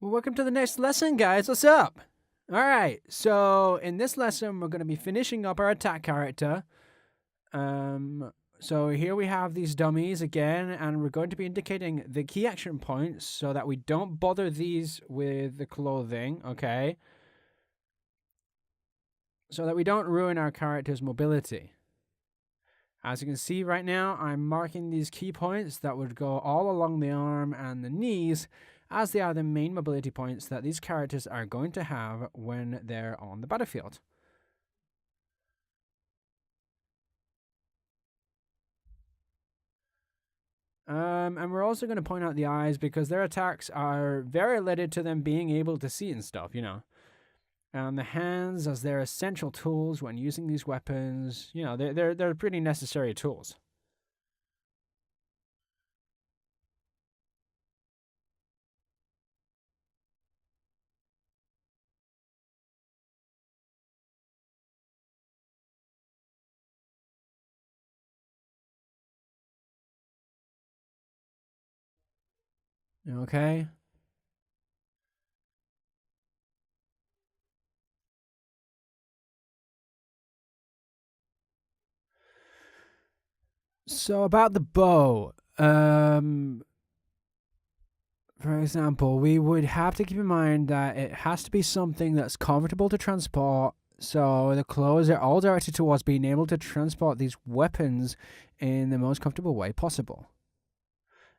Well, welcome to the next lesson, guys. What's up? All right. So in this lesson, we're going to be finishing up our attack character. So here we have these dummies again, and we're going to be indicating the key action points so that we don't bother these with the clothing. Okay. So that we don't ruin our character's mobility. As you can see right now, I'm marking these key points that would go all along the arm and the knees, as they are the main mobility points that these characters are going to have when they're on the battlefield. And we're also going to point out the eyes because their attacks are very related to them being able to see and stuff, And the hands, as they're essential tools when using these weapons, they're pretty necessary tools. Okay. So about the bow, for example, we would have to keep in mind that it has to be something that's comfortable to transport. So the clothes are all directed towards being able to transport these weapons in the most comfortable way possible.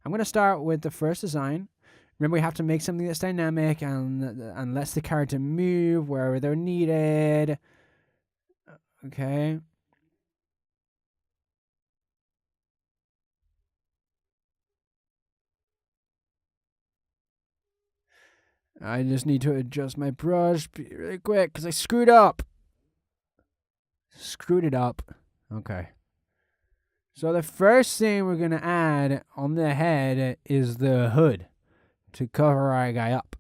I'm going to start with the first design. Remember, we have to make something that's dynamic and lets the character move wherever they're needed. Okay. I just need to adjust my brush really quick because I screwed up. Screwed it up. Okay. So the first thing we're going to add on the head is the hood to cover our guy up.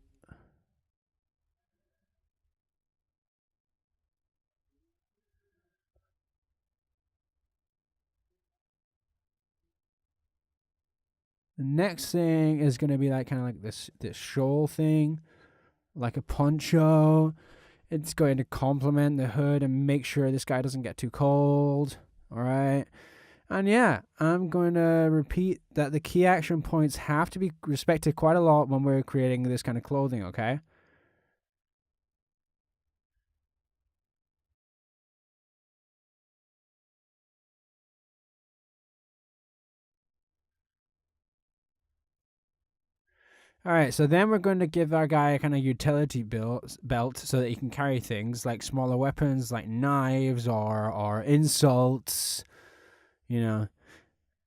The next thing is going to be like kind of like this shawl thing, like a poncho. It's going to complement the hood and make sure this guy doesn't get too cold. All right. And yeah, I'm going to repeat that the key action points have to be respected quite a lot when we're creating this kind of clothing, okay? All right, so then we're going to give our guy a kind of utility belt so that he can carry things like smaller weapons like knives or insults,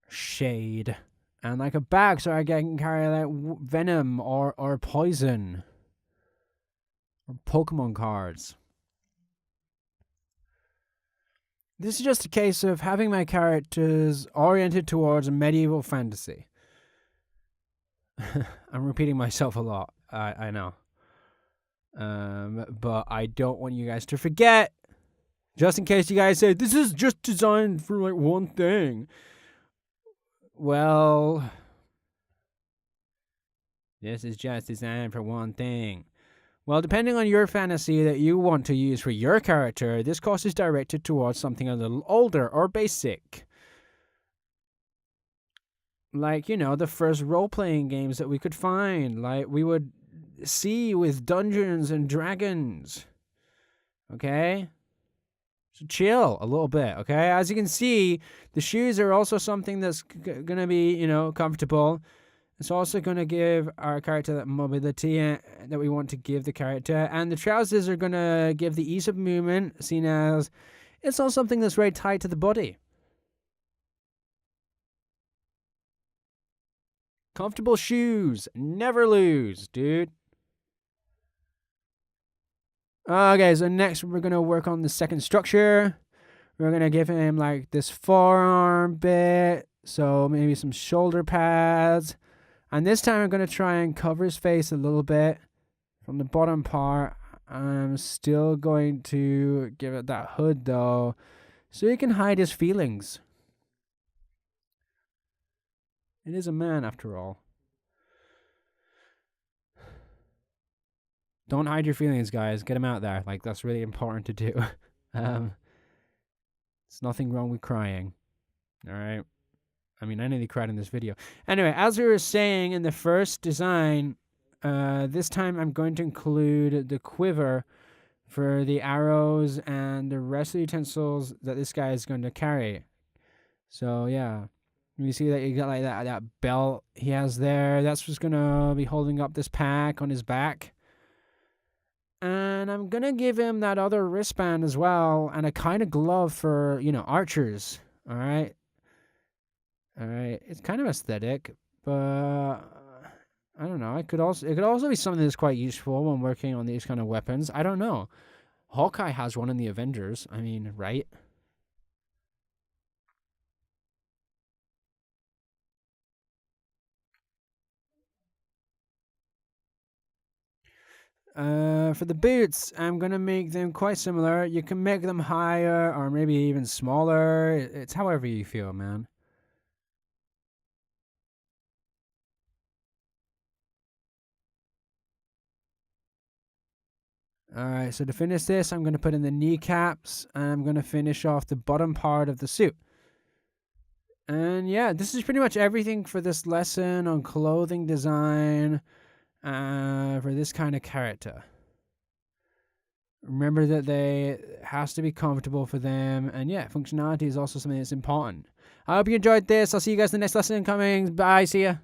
shade. And like a bag so our guy can carry like venom or poison or Pokemon cards. This is just a case of having my characters oriented towards a medieval fantasy. I'm repeating myself a lot. I know. But I don't want you guys to forget. Just in case you guys say, this is just designed for like one thing. Well, this is just designed for one thing. Well, depending on your fantasy that you want to use for your character, this course is directed towards something a little older or basic. Like, the first role-playing games that we could find. Like, we would see with Dungeons and Dragons. Okay? So chill a little bit, okay? As you can see, the shoes are also something that's going to be, comfortable. It's also going to give our character that mobility that we want to give the character. And the trousers are going to give the ease of movement, seen as it's all something that's very tight to the body. Comfortable shoes. Never lose, dude. Okay, so next we're going to work on the second structure. We're going to give him like this forearm bit. So maybe some shoulder pads. And this time I'm going to try and cover his face a little bit from the bottom part. I'm still going to give it that hood though, so he can hide his feelings. It is a man after all. Don't hide your feelings, guys. Get them out there. Like, that's really important to do. There's nothing wrong with crying. All right. I mean, I nearly cried in this video. Anyway, as we were saying in the first design, this time I'm going to include the quiver for the arrows and the rest of the utensils that this guy is going to carry. So, yeah. You see that you got like that belt he has there. That's what's going to be holding up this pack on his back. And I'm going to give him that other wristband as well, and a kind of glove for, archers. All right. It's kind of aesthetic, but I don't know. It could also be something that's quite useful when working on these kind of weapons. I don't know. Hawkeye has one in the Avengers. I mean, right? For the boots, I'm gonna make them quite similar. You can make them higher or maybe even smaller. It's however you feel, man. Alright, so to finish this, I'm going to put in the kneecaps, and I'm going to finish off the bottom part of the suit. And yeah, this is pretty much everything for this lesson on clothing design for this kind of character. Remember that it has to be comfortable for them, and yeah, functionality is also something that's important. I hope you enjoyed this. I'll see you guys in the next lesson coming. Bye, see ya.